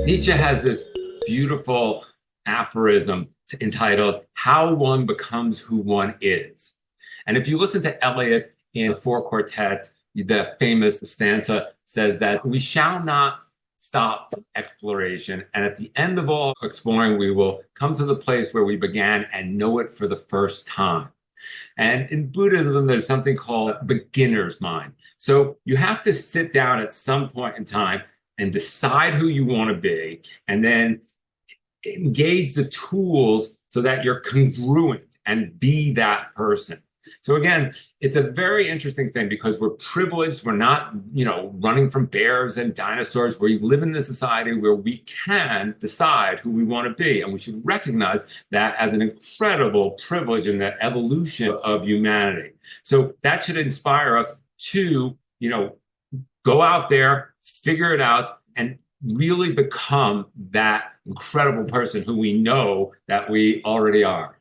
Nietzsche has this beautiful aphorism entitled How One Becomes Who One Is. And if you listen to Eliot in the Four Quartets, the famous stanza says that we shall not stop from exploration. And at the end of all exploring, we will come to the place where we began and know it for the first time. And in Buddhism, there's something called beginner's mind. So you have to sit down at some point in time and decide who you want to be, and then engage the tools so that you're congruent and be that person. So again, it's a very interesting thing because we're privileged. We're not, running from bears and dinosaurs. We live in a society where we can decide who we want to be. And we should recognize that as an incredible privilege in the evolution of humanity. So that should inspire us to, go out there, figure it out, and really become that incredible person who we know that we already are.